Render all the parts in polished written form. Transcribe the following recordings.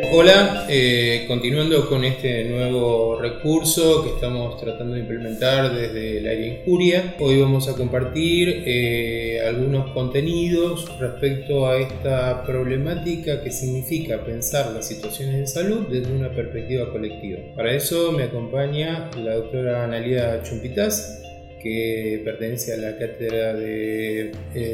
Hola, continuando con este nuevo recurso que estamos tratando de implementar desde el área Injuria, hoy vamos a compartir algunos contenidos respecto a esta problemática que significa pensar las situaciones de salud desde una perspectiva colectiva. Para eso me acompaña la doctora Analía Chumpitaz, que pertenece a la cátedra de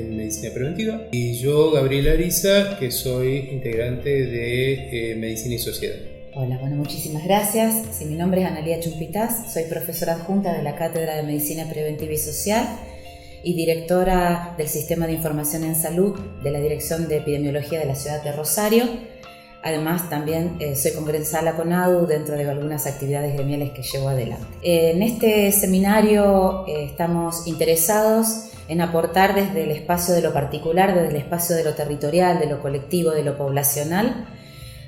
Medicina Preventiva, y yo, Gabriel Ariza, que soy integrante de Medicina y Sociedad. Hola, muchísimas gracias. Sí, mi nombre es Analía Chumpitaz, soy profesora adjunta de la cátedra de Medicina Preventiva y Social y directora del Sistema de Información en Salud de la Dirección de Epidemiología de la ciudad de Rosario. Además, también soy congresala con ADU dentro de algunas actividades gremiales que llevo adelante. En este seminario estamos interesados en aportar desde el espacio de lo particular, desde el espacio de lo territorial, de lo colectivo, de lo poblacional.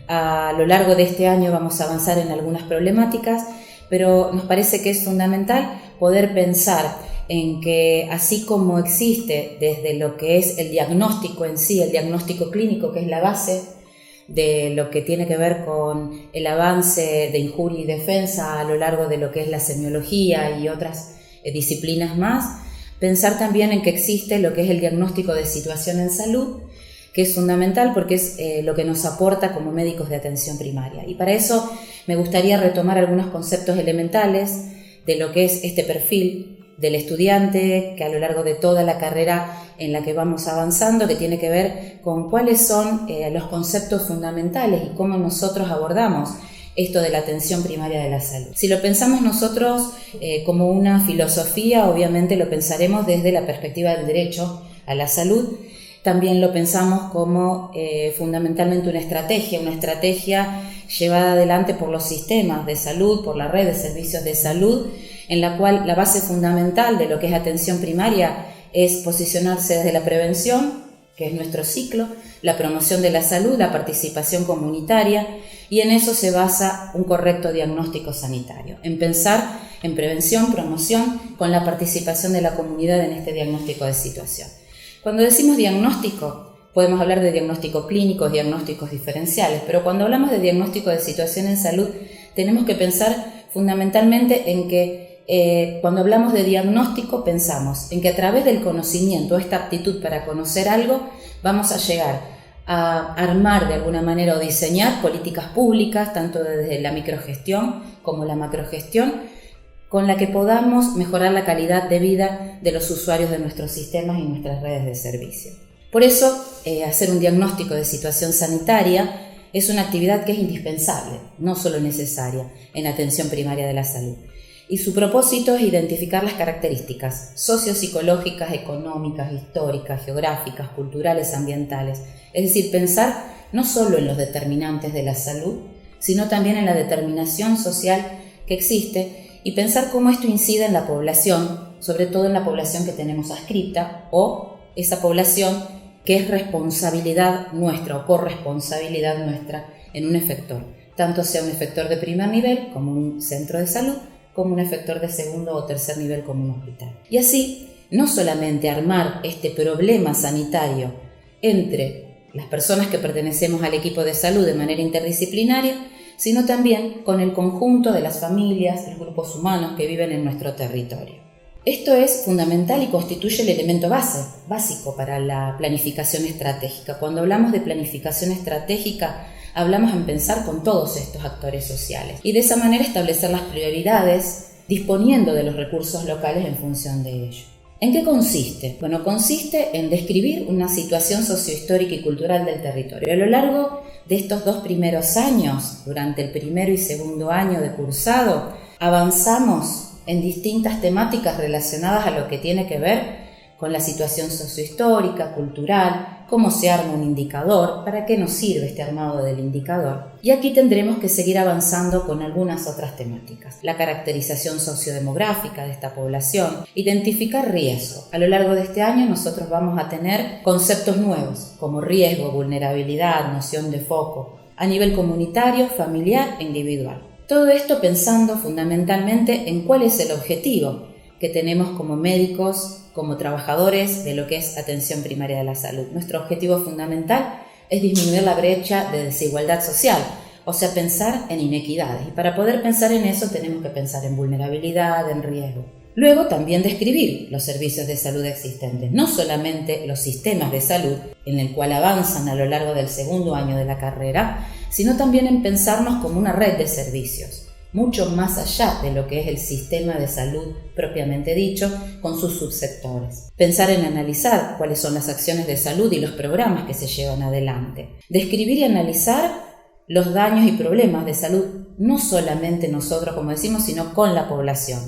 A lo largo de este año vamos a avanzar en algunas problemáticas, pero nos parece que es fundamental poder pensar en que así como existe desde lo que es el diagnóstico en sí, el diagnóstico clínico, que es la base de lo que tiene que ver con el avance de injuria y defensa a lo largo de lo que es la semiología y otras disciplinas más, pensar también en que existe lo que es el diagnóstico de situación en salud, que es fundamental porque es lo que nos aporta como médicos de atención primaria. Y para eso me gustaría retomar algunos conceptos elementales de lo que es este perfil del estudiante, que a lo largo de toda la carrera en la que vamos avanzando, que tiene que ver con cuáles son los conceptos fundamentales y cómo nosotros abordamos esto de la atención primaria de la salud. Si lo pensamos nosotros como una filosofía, obviamente lo pensaremos desde la perspectiva del derecho a la salud. También lo pensamos como fundamentalmente una estrategia llevada adelante por los sistemas de salud, por la red de servicios de salud, en la cual la base fundamental de lo que es atención primaria es posicionarse desde la prevención, que es nuestro ciclo, la promoción de la salud, la participación comunitaria, y en eso se basa un correcto diagnóstico sanitario, en pensar en prevención, promoción, con la participación de la comunidad en este diagnóstico de situación. Cuando decimos diagnóstico, podemos hablar de diagnósticos clínicos, diagnósticos diferenciales, pero cuando hablamos de diagnóstico de situación en salud, tenemos que pensar fundamentalmente en que cuando hablamos de diagnóstico pensamos en que a través del conocimiento, esta aptitud para conocer algo, vamos a llegar a armar de alguna manera o diseñar políticas públicas, tanto desde la microgestión como la macrogestión, con la que podamos mejorar la calidad de vida de los usuarios de nuestros sistemas y nuestras redes de servicio. Por eso, hacer un diagnóstico de situación sanitaria es una actividad que es indispensable, no solo necesaria, en atención primaria de la salud. Y su propósito es identificar las características sociopsicológicas, económicas, históricas, geográficas, culturales, ambientales. Es decir, pensar no solo en los determinantes de la salud, sino también en la determinación social que existe y pensar cómo esto incide en la población, sobre todo en la población que tenemos adscripta o esa población que es responsabilidad nuestra o corresponsabilidad nuestra en un efector, tanto sea un efector de primer nivel como un centro de salud, como un efector de segundo o tercer nivel como un hospital. Y así, no solamente armar este problema sanitario entre las personas que pertenecemos al equipo de salud de manera interdisciplinaria, sino también con el conjunto de las familias, los grupos humanos que viven en nuestro territorio. Esto es fundamental y constituye el elemento básico para la planificación estratégica. Cuando hablamos de planificación estratégica, hablamos en pensar con todos estos actores sociales y de esa manera establecer las prioridades disponiendo de los recursos locales en función de ello. ¿En qué consiste? Bueno, consiste en describir una situación sociohistórica y cultural del territorio. A lo largo de estos 2 primeros años, durante el primero y segundo año de cursado, avanzamos en distintas temáticas relacionadas a lo que tiene que ver con la situación sociohistórica, cultural, cómo se arma un indicador, para qué nos sirve este armado del indicador. Y aquí tendremos que seguir avanzando con algunas otras temáticas. La caracterización sociodemográfica de esta población, identificar riesgo. A lo largo de este año nosotros vamos a tener conceptos nuevos, como riesgo, vulnerabilidad, noción de foco, a nivel comunitario, familiar e individual. Todo esto pensando fundamentalmente en cuál es el objetivo que tenemos como médicos, como trabajadores de lo que es atención primaria de la salud. Nuestro objetivo fundamental es disminuir la brecha de desigualdad social, O sea, pensar en inequidades. Y para poder pensar en eso tenemos que pensar en vulnerabilidad, en riesgo. Luego también describir los servicios de salud existentes, no solamente los sistemas de salud en el cual avanzan a lo largo del segundo año de la carrera, sino también en pensarnos como una red de servicios, mucho más allá de lo que es el sistema de salud propiamente dicho, con sus subsectores. Pensar en analizar cuáles son las acciones de salud y los programas que se llevan adelante. Describir y analizar los daños y problemas de salud, no solamente nosotros, como decimos, sino con la población.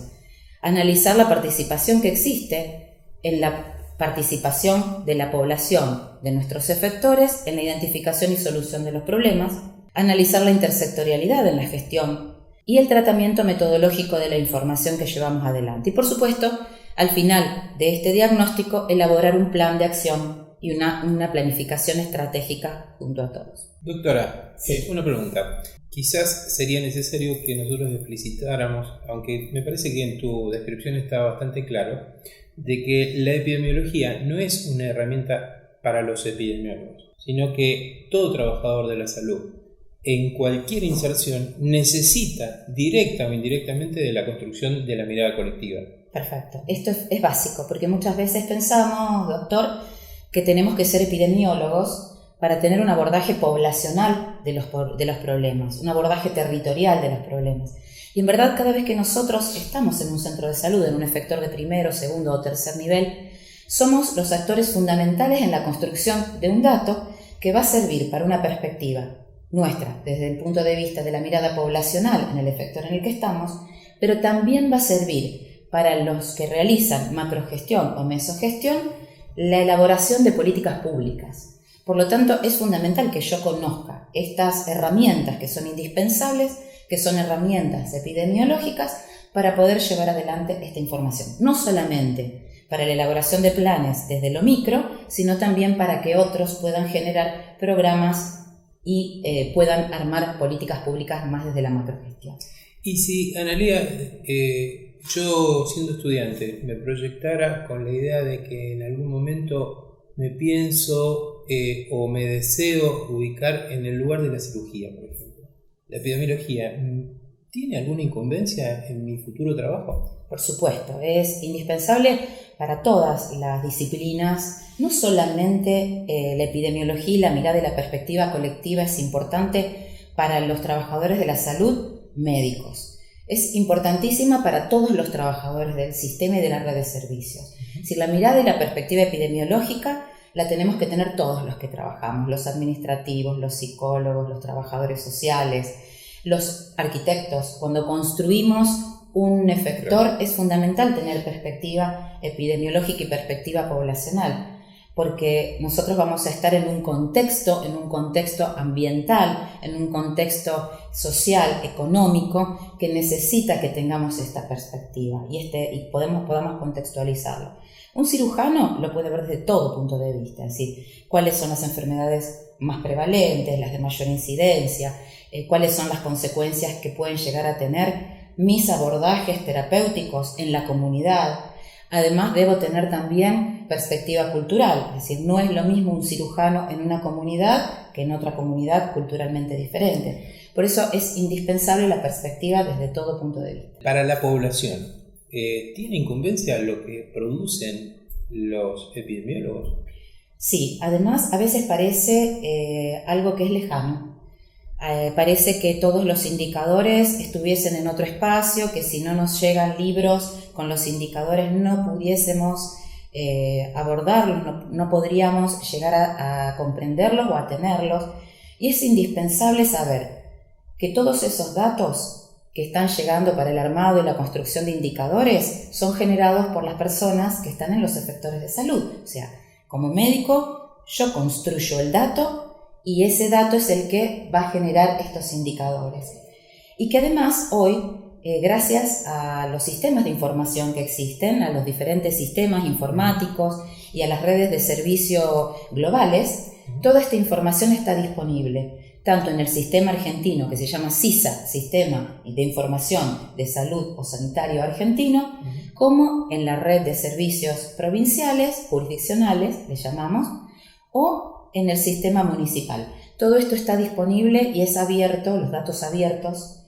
Analizar la participación que existe en la participación de la población, de nuestros efectores, en la identificación y solución de los problemas. Analizar la intersectorialidad en la gestión y el tratamiento metodológico de la información que llevamos adelante. Y por supuesto, al final de este diagnóstico, elaborar un plan de acción y una planificación estratégica junto a todos. Doctora, una pregunta. Quizás sería necesario que nosotros explicitáramos, aunque me parece que en tu descripción está bastante claro, de que la epidemiología no es una herramienta para los epidemiólogos, sino que todo trabajador de la salud, en cualquier inserción, necesita directa o indirectamente de la construcción de la mirada colectiva. Perfecto. Esto es básico, porque muchas veces pensamos, doctor, que tenemos que ser epidemiólogos para tener un abordaje poblacional de los problemas, un abordaje territorial de los problemas. Y en verdad, cada vez que nosotros estamos en un centro de salud, en un efector de primero, segundo o tercer nivel, somos los actores fundamentales en la construcción de un dato que va a servir para una perspectiva nuestra, desde el punto de vista de la mirada poblacional en el efector en el que estamos, pero también va a servir para los que realizan macrogestión o mesogestión la elaboración de políticas públicas. Por lo tanto, es fundamental que yo conozca estas herramientas que son indispensables, que son herramientas epidemiológicas para poder llevar adelante esta información. No solamente para la elaboración de planes desde lo micro, sino también para que otros puedan generar programas y puedan armar políticas públicas más desde la macrogestión. Y si, Analía, yo siendo estudiante me proyectara con la idea de que en algún momento me pienso o me deseo ubicar en el lugar de la cirugía, por ejemplo, ¿la epidemiología tiene alguna incumbencia en mi futuro trabajo? Por supuesto, es indispensable para todas las disciplinas, no solamente la epidemiología y la mirada y la perspectiva colectiva es importante para los trabajadores de la salud médicos. Es importantísima para todos los trabajadores del sistema y de la red de servicios. Si la mirada y la perspectiva epidemiológica la tenemos que tener todos los que trabajamos, los administrativos, los psicólogos, los trabajadores sociales, los arquitectos. Cuando construimos un efector es fundamental tener perspectiva epidemiológica y perspectiva poblacional, porque nosotros vamos a estar en un contexto ambiental, en un contexto social, económico, que necesita que tengamos esta perspectiva y podamos contextualizarlo. Un cirujano lo puede ver desde todo punto de vista, es decir, cuáles son las enfermedades más prevalentes, las de mayor incidencia, cuáles son las consecuencias que pueden llegar a tener mis abordajes terapéuticos en la comunidad. Además, debo tener también perspectiva cultural, es decir, no es lo mismo un cirujano en una comunidad que en otra comunidad culturalmente diferente. Por eso es indispensable la perspectiva desde todo punto de vista. Para la población, ¿tiene incumbencia lo que producen los epidemiólogos? Sí, además a veces parece algo que es lejano. Parece que todos los indicadores estuviesen en otro espacio, que si no nos llegan libros con los indicadores no pudiésemos abordarlos, no podríamos llegar a comprenderlos o a tenerlos. Y es indispensable saber que todos esos datos que están llegando para el armado y la construcción de indicadores son generados por las personas que están en los efectores de salud. O sea, como médico yo construyo el dato y ese dato es el que va a generar estos indicadores. Y que además hoy, gracias a los sistemas de información que existen, a los diferentes sistemas informáticos y a las redes de servicio globales, toda esta información está disponible, tanto en el sistema argentino que se llama SISA, Sistema de Información de Salud o Sanitario Argentino, como en la red de servicios provinciales, jurisdiccionales, le llamamos, o en el sistema municipal. Todo esto está disponible y es abierto, los datos abiertos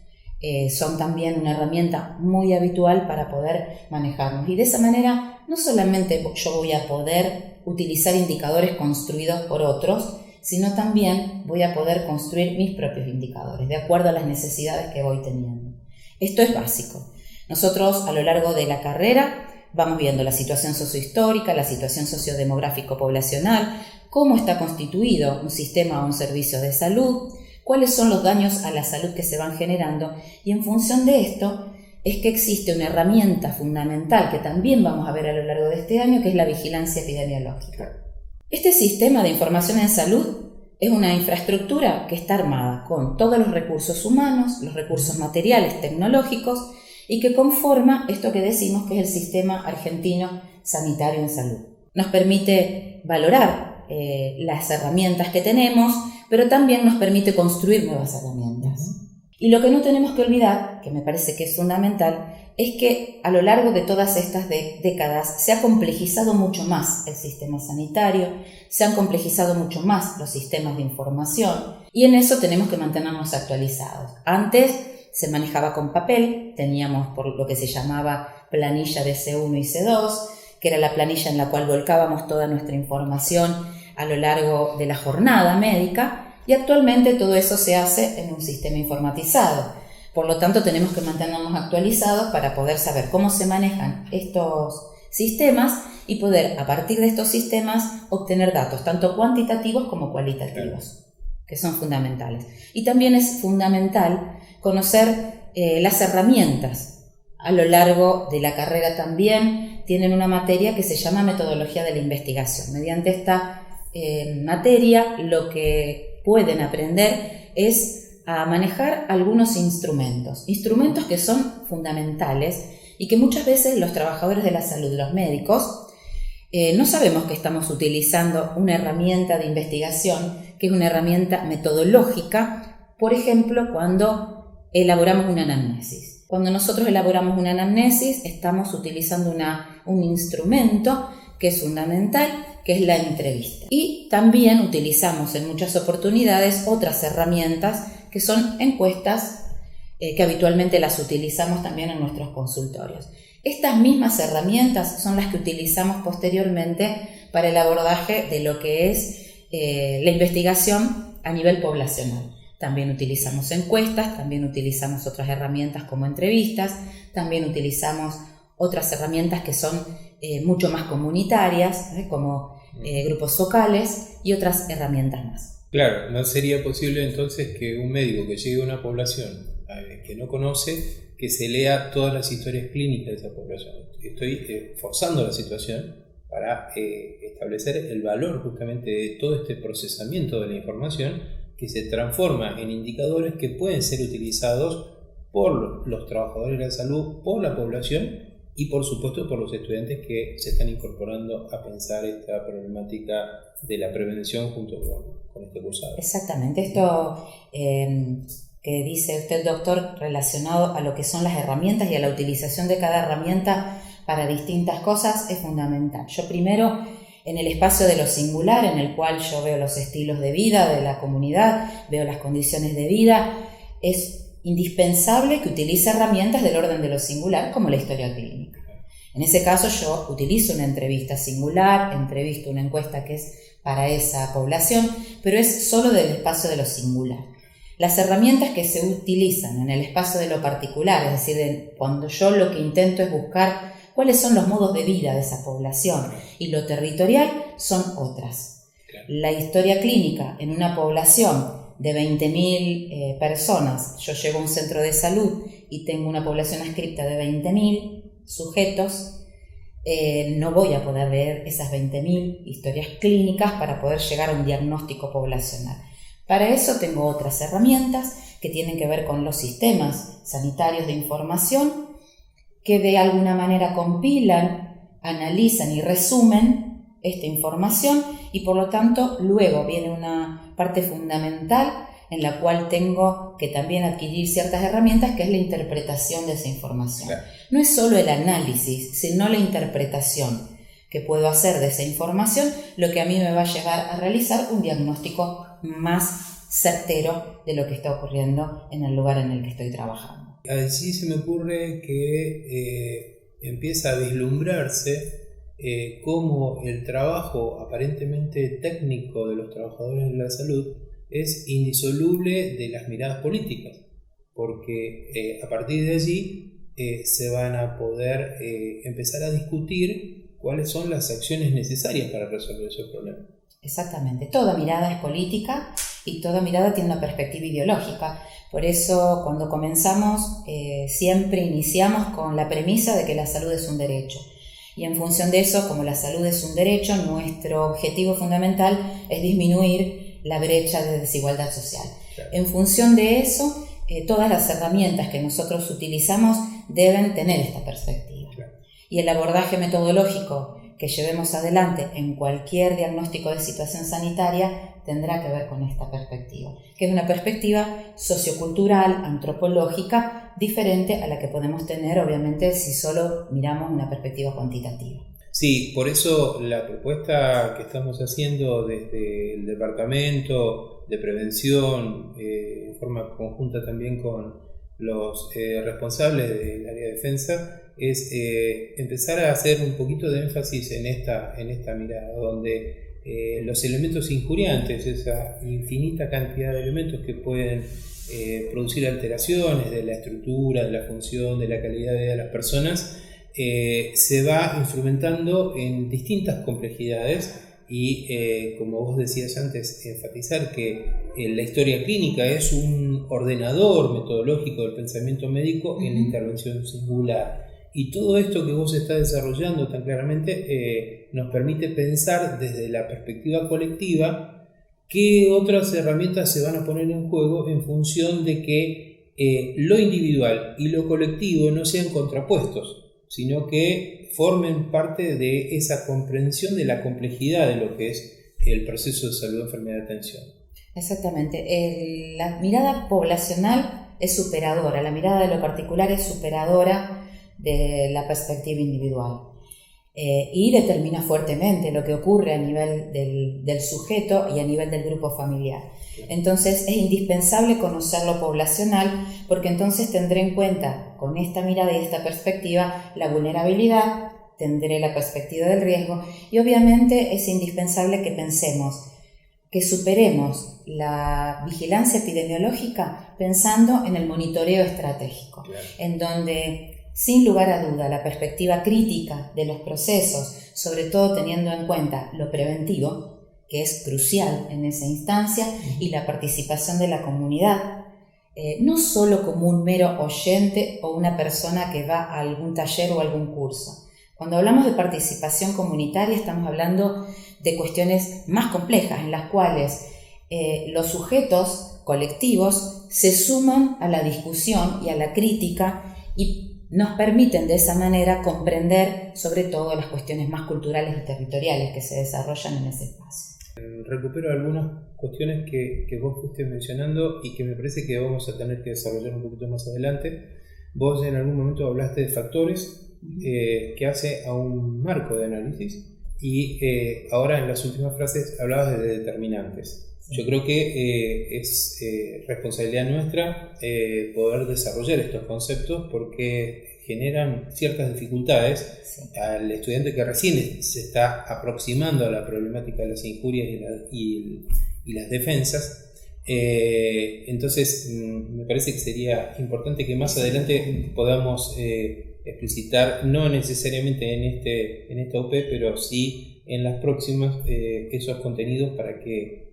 son también una herramienta muy habitual para poder manejarnos. Y de esa manera no solamente yo voy a poder utilizar indicadores construidos por otros, sino también voy a poder construir mis propios indicadores de acuerdo a las necesidades que voy teniendo. Esto es básico. Nosotros a lo largo de la carrera vamos viendo la situación sociohistórica, la situación sociodemográfico-poblacional, cómo está constituido un sistema o un servicio de salud, cuáles son los daños a la salud que se van generando, y en función de esto es que existe una herramienta fundamental que también vamos a ver a lo largo de este año, que es la vigilancia epidemiológica. Este sistema de información en salud es una infraestructura que está armada con todos los recursos humanos, los recursos materiales, tecnológicos, y que conforma esto que decimos que es el sistema argentino sanitario en salud. Nos permite valorar las herramientas que tenemos, pero también nos permite construir nuevas herramientas. Y lo que no tenemos que olvidar, que me parece que es fundamental, es que a lo largo de todas estas décadas se ha complejizado mucho más el sistema sanitario, se han complejizado mucho más los sistemas de información, y en eso tenemos que mantenernos actualizados. Antes se manejaba con papel, teníamos por lo que se llamaba planilla de C1 y C2, que era la planilla en la cual volcábamos toda nuestra información a lo largo de la jornada médica, y actualmente todo eso se hace en un sistema informatizado. Por lo tanto, tenemos que mantenernos actualizados para poder saber cómo se manejan estos sistemas y poder, a partir de estos sistemas, obtener datos tanto cuantitativos como cualitativos, que son fundamentales. Y también es fundamental conocer las herramientas. A lo largo de la carrera también tienen una materia que se llama metodología de la investigación. Mediante esta materia lo que pueden aprender es a manejar algunos instrumentos que son fundamentales y que muchas veces los trabajadores de la salud, los médicos, no sabemos que estamos utilizando una herramienta de investigación que es una herramienta metodológica, por ejemplo, cuando elaboramos una anamnesis. Cuando nosotros elaboramos una anamnesis estamos utilizando un instrumento que es fundamental, que es la entrevista. Y también utilizamos en muchas oportunidades otras herramientas que son encuestas que habitualmente las utilizamos también en nuestros consultorios. Estas mismas herramientas son las que utilizamos posteriormente para el abordaje de lo que es la investigación a nivel poblacional. También utilizamos encuestas, también utilizamos otras herramientas como entrevistas, también utilizamos otras herramientas que son mucho más comunitarias, como grupos focales y otras herramientas más. Claro, no sería posible entonces que un médico que llegue a una población que no conoce, que se lea todas las historias clínicas de esa población. Estoy forzando la situación para establecer el valor justamente de todo este procesamiento de la información que se transforma en indicadores que pueden ser utilizados por los trabajadores de la salud, por la población y por supuesto por los estudiantes que se están incorporando a pensar esta problemática de la prevención junto con este cursado. Exactamente, esto que dice usted, doctor, relacionado a lo que son las herramientas y a la utilización de cada herramienta para distintas cosas es fundamental. Yo primero, en el espacio de lo singular, en el cual yo veo los estilos de vida de la comunidad, veo las condiciones de vida, es indispensable que utilice herramientas del orden de lo singular, como la historia clínica. En ese caso yo utilizo una entrevista singular, entrevisto una encuesta que es para esa población, pero es solo del espacio de lo singular. Las herramientas que se utilizan en el espacio de lo particular, es decir, cuando yo lo que intento es buscar cuáles son los modos de vida de esa población y lo territorial, son otras. La historia clínica en una población de 20.000 personas, yo llego a un centro de salud y tengo una población adscripta de 20.000 sujetos, no voy a poder leer esas 20.000 historias clínicas para poder llegar a un diagnóstico poblacional. Para eso tengo otras herramientas que tienen que ver con los sistemas sanitarios de información que de alguna manera compilan, analizan y resumen esta información y por lo tanto luego viene una parte fundamental en la cual tengo que también adquirir ciertas herramientas que es la interpretación de esa información. Claro. No es solo el análisis, sino la interpretación que puedo hacer de esa información, lo que a mí me va a llevar a realizar un diagnóstico más certero de lo que está ocurriendo en el lugar en el que estoy trabajando. Así se me ocurre que empieza a vislumbrarse cómo el trabajo aparentemente técnico de los trabajadores de la salud es indisoluble de las miradas políticas, porque a partir de allí se van a poder empezar a discutir cuáles son las acciones necesarias para resolver ese problema. Exactamente, toda mirada es política y toda mirada tiene una perspectiva ideológica. Por eso cuando comenzamos siempre iniciamos con la premisa de que la salud es un derecho. Y en función de eso, como la salud es un derecho, nuestro objetivo fundamental es disminuir la brecha de desigualdad social. Claro. En función de eso, todas las herramientas que nosotros utilizamos deben tener esta perspectiva. Claro. Y el abordaje metodológico que llevemos adelante en cualquier diagnóstico de situación sanitaria tendrá que ver con esta perspectiva, que es una perspectiva sociocultural, antropológica, diferente a la que podemos tener, obviamente, si solo miramos una perspectiva cuantitativa. Sí, por eso la propuesta que estamos haciendo desde el Departamento de Prevención, en forma conjunta también con los responsables del área de defensa, es empezar a hacer un poquito de énfasis en esta mirada, donde los elementos injuriantes, esa infinita cantidad de elementos que pueden producir alteraciones de la estructura, de la función, de la calidad de vida de las personas, se va instrumentando en distintas complejidades y, como vos decías antes, enfatizar que la historia clínica es un ordenador metodológico del pensamiento médico en la intervención singular. Y todo esto que vos estás desarrollando tan claramente nos permite pensar desde la perspectiva colectiva qué otras herramientas se van a poner en juego en función de que lo individual y lo colectivo no sean contrapuestos, sino que formen parte de esa comprensión de la complejidad de lo que es el proceso de salud, enfermedad, atención. Exactamente. La mirada poblacional es superadora, la mirada de lo particular es superadora de la perspectiva individual y determina fuertemente lo que ocurre a nivel del sujeto y a nivel del grupo familiar. Entonces es indispensable conocer lo poblacional, porque entonces tendré en cuenta con esta mirada y esta perspectiva la vulnerabilidad, tendré la perspectiva del riesgo y obviamente es indispensable que pensemos, que superemos la vigilancia epidemiológica pensando en el monitoreo estratégico, claro, en donde sin lugar a duda la perspectiva crítica de los procesos, sobre todo teniendo en cuenta lo preventivo, que es crucial en esa instancia, y la participación de la comunidad, no solo como un mero oyente o una persona que va a algún taller o algún curso. Cuando hablamos de participación comunitaria estamos hablando de cuestiones más complejas en las cuales los sujetos colectivos se suman a la discusión y a la crítica y nos permiten de esa manera comprender sobre todo las cuestiones más culturales y territoriales que se desarrollan en ese espacio. Recupero algunas cuestiones que vos fuiste mencionando y que me parece que vamos a tener que desarrollar un poquito más adelante. Vos en algún momento hablaste de factores que hace a un marco de análisis y ahora en las últimas frases hablabas de determinantes. Yo creo que es responsabilidad nuestra poder desarrollar estos conceptos porque generan ciertas dificultades al estudiante que recién se está aproximando a la problemática de las injurias y las defensas. Entonces me parece que sería importante que más adelante podamos explicitar, no necesariamente en esta UP, pero sí en las próximas, esos contenidos para que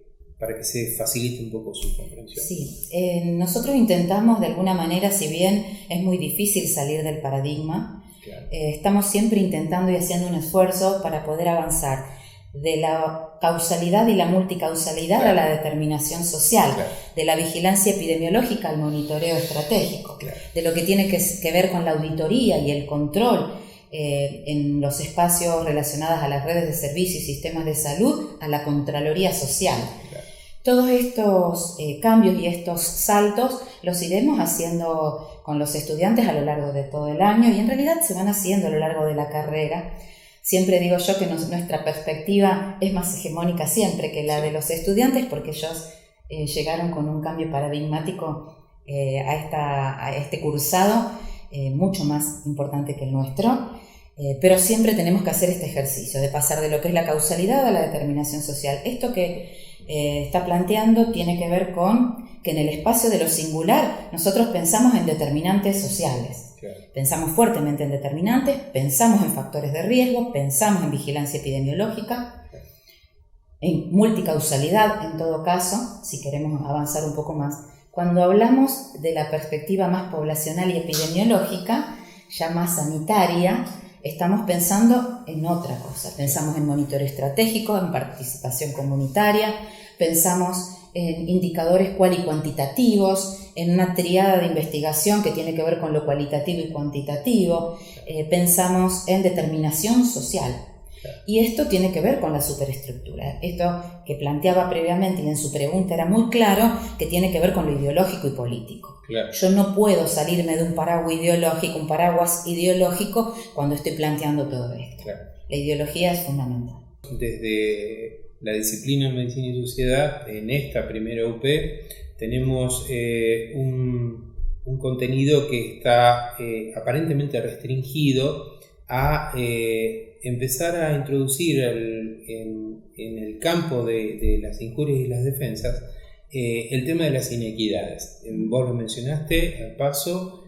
se facilite un poco su comprensión. Sí, nosotros intentamos de alguna manera, si bien es muy difícil salir del paradigma, claro, estamos siempre intentando y haciendo un esfuerzo para poder avanzar de la causalidad y la multicausalidad, claro, a la determinación social, claro, de la vigilancia epidemiológica al monitoreo estratégico, claro, de lo que tiene que ver con la auditoría y el control en los espacios relacionados a las redes de servicios y sistemas de salud, a la Contraloría Social. Claro. Todos estos cambios y estos saltos los iremos haciendo con los estudiantes a lo largo de todo el año y en realidad se van haciendo a lo largo de la carrera. Siempre digo yo que nuestra perspectiva es más hegemónica siempre que la de los estudiantes porque ellos llegaron con un cambio paradigmático a este cursado, mucho más importante que el nuestro, pero siempre tenemos que hacer este ejercicio de pasar de lo que es la causalidad a la determinación social. Esto que está planteando tiene que ver con que en el espacio de lo singular nosotros pensamos en determinantes sociales. Claro. Pensamos fuertemente en determinantes, pensamos en factores de riesgo, pensamos en vigilancia epidemiológica, en multicausalidad en todo caso, si queremos avanzar un poco más. Cuando hablamos de la perspectiva más poblacional y epidemiológica, ya más sanitaria, estamos pensando en otra cosa. Pensamos en monitoreo estratégico, en participación comunitaria, pensamos en indicadores cual y cuantitativos, en una triada de investigación que tiene que ver con lo cualitativo y cuantitativo, pensamos en determinación social. Y esto tiene que ver con la superestructura. Esto que planteaba previamente y en su pregunta era muy claro, que tiene que ver con lo ideológico y político. Claro. Yo no puedo salirme de un paraguas ideológico cuando estoy planteando todo esto. Claro. La ideología es fundamental. Desde la disciplina Medicina y Sociedad, en esta primera UP, tenemos un contenido que está aparentemente restringido a empezar a introducir en el campo de las injurias y las defensas el tema de las inequidades. Vos lo mencionaste al paso.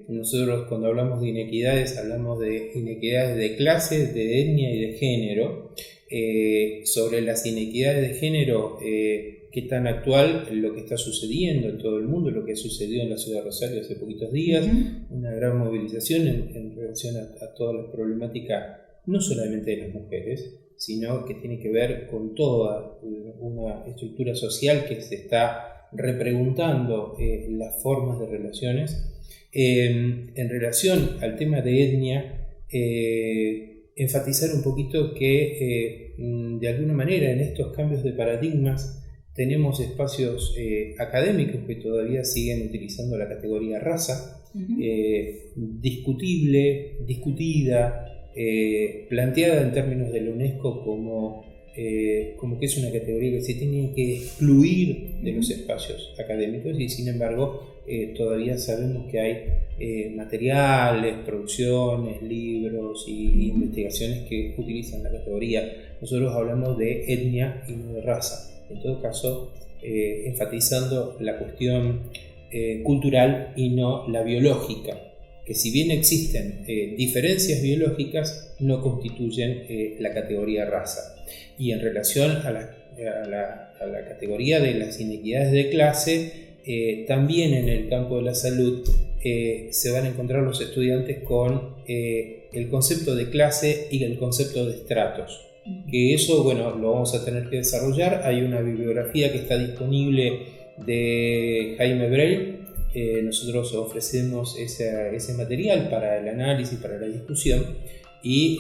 Nosotros cuando hablamos de inequidades hablamos de inequidades de clase, de etnia y de género. Sobre las inequidades de género, qué tan actual lo que está sucediendo en todo el mundo, lo que sucedió en la ciudad de Rosario hace poquitos días, una gran movilización en relación a toda la problemática, no solamente de las mujeres, sino que tiene que ver con toda una estructura social que se está repreguntando las formas de relaciones. En relación al tema de etnia, enfatizar un poquito que de alguna manera en estos cambios de paradigmas tenemos espacios académicos que todavía siguen utilizando la categoría raza, discutida, planteada en términos de la UNESCO como que es una categoría que se tiene que excluir de los espacios académicos, y sin embargo todavía sabemos que hay materiales, producciones, libros y investigaciones que utilizan la categoría. Nosotros hablamos de etnia y no de raza, en todo caso enfatizando la cuestión cultural y no la biológica, que si bien existen diferencias biológicas, no constituyen la categoría raza. Y en relación a la categoría de las inequidades de clase, también en el campo de la salud se van a encontrar los estudiantes con el concepto de clase y el concepto de estratos, que eso, bueno, lo vamos a tener que desarrollar. Hay una bibliografía que está disponible de Jaime Breil. Nosotros ofrecemos ese material para el análisis, para la discusión, y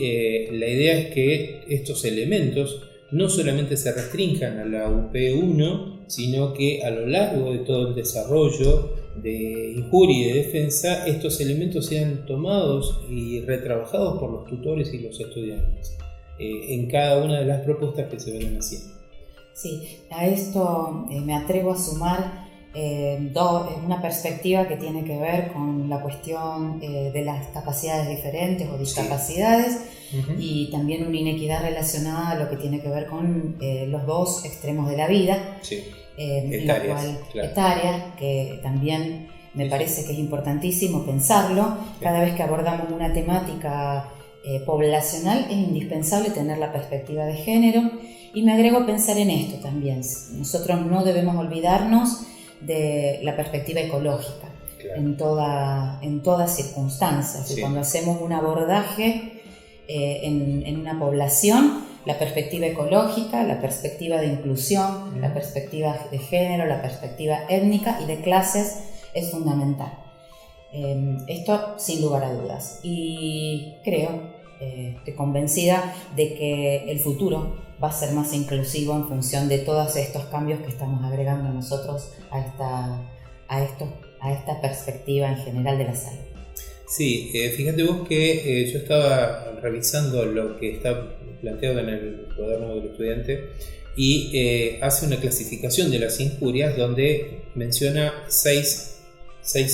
la idea es que estos elementos no solamente se restrinjan a la UP1, sino que a lo largo de todo el desarrollo de injuria y de defensa, estos elementos sean tomados y retrabajados por los tutores y los estudiantes en cada una de las propuestas que se vayan haciendo. Sí, a esto me atrevo a sumar una perspectiva que tiene que ver con la cuestión de las capacidades diferentes o discapacidades, y también una inequidad relacionada a lo que tiene que ver con los dos extremos de la vida, etarias, que también me parece que es importantísimo pensarlo. Cada vez que abordamos una temática poblacional es indispensable tener la perspectiva de género, y me agrego a pensar en esto también. Nosotros no debemos olvidarnos de la perspectiva ecológica, claro, en todas circunstancias. Sí. Y cuando hacemos un abordaje en una población, la perspectiva ecológica, la perspectiva de inclusión, la perspectiva de género, la perspectiva étnica y de clases es fundamental. Esto sin lugar a dudas. Y creo, estoy convencida de que el futuro va a ser más inclusivo en función de todos estos cambios que estamos agregando nosotros a esta perspectiva en general de la salud. Sí, fíjate vos que yo estaba revisando lo que está planteado en el cuaderno del estudiante, y hace una clasificación de las injurias donde menciona seis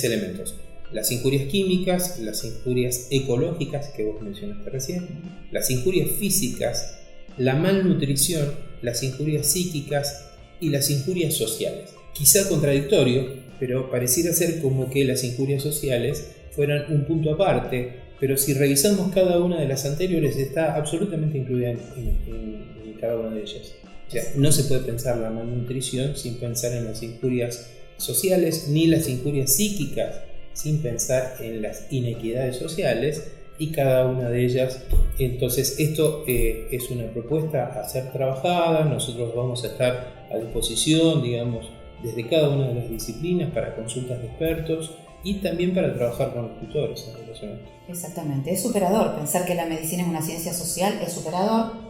elementos. Las injurias químicas, las injurias ecológicas, que vos mencionaste recién, las injurias físicas, la malnutrición, las injurias psíquicas y las injurias sociales. Quizá contradictorio, pero pareciera ser como que las injurias sociales fueran un punto aparte, pero si revisamos cada una de las anteriores está absolutamente incluida en cada una de ellas. O sea, no se puede pensar la malnutrición sin pensar en las injurias sociales, ni las injurias psíquicas sin pensar en las inequidades sociales, y cada una de ellas. Entonces esto es una propuesta a ser trabajada. Nosotros vamos a estar a disposición, digamos, desde cada una de las disciplinas para consultas de expertos y también para trabajar con los tutores en relación a esto. Exactamente, es superador. Pensar que la medicina es una ciencia social es superador,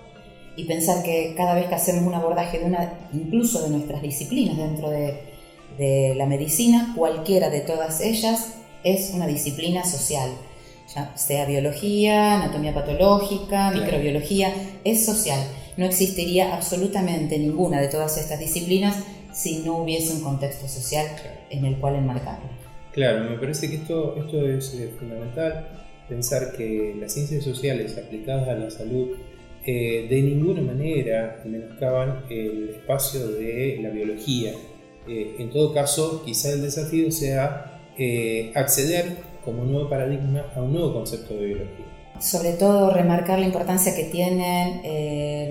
y pensar que cada vez que hacemos un abordaje incluso de nuestras disciplinas dentro de la medicina, cualquiera de todas ellas es una disciplina social, ya sea biología, anatomía patológica, microbiología, es social. No existiría absolutamente ninguna de todas estas disciplinas si no hubiese un contexto social en el cual enmarcarla. Claro, me parece que esto es fundamental, pensar que las ciencias sociales aplicadas a la salud de ninguna manera menoscaban el espacio de la biología. En todo caso, quizá el desafío sea acceder como nuevo paradigma a un nuevo concepto de biología. Sobre todo remarcar la importancia que tienen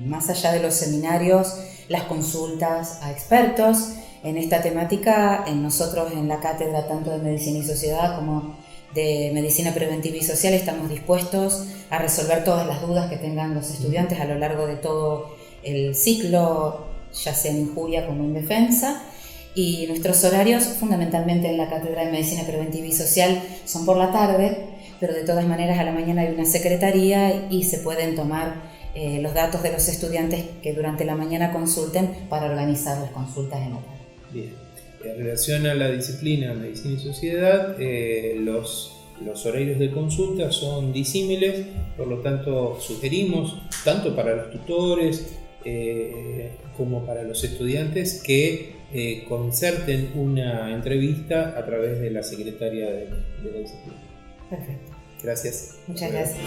más allá de los seminarios, las consultas a expertos en esta temática. Nosotros en la cátedra tanto de Medicina y Sociedad como de Medicina Preventiva y Social estamos dispuestos a resolver todas las dudas que tengan los estudiantes a lo largo de todo el ciclo, ya sea en injuria como en defensa. Y nuestros horarios, fundamentalmente en la Cátedra de Medicina Preventiva y Social, son por la tarde, pero de todas maneras a la mañana hay una secretaría y se pueden tomar los datos de los estudiantes que durante la mañana consulten para organizar las consultas en la tarde. Bien. En relación a la disciplina Medicina y Sociedad, los horarios de consulta son disímiles, por lo tanto sugerimos, tanto para los tutores como para los estudiantes, que concerten una entrevista a través de la secretaria de la disciplina. Perfecto. Gracias. Muchas gracias.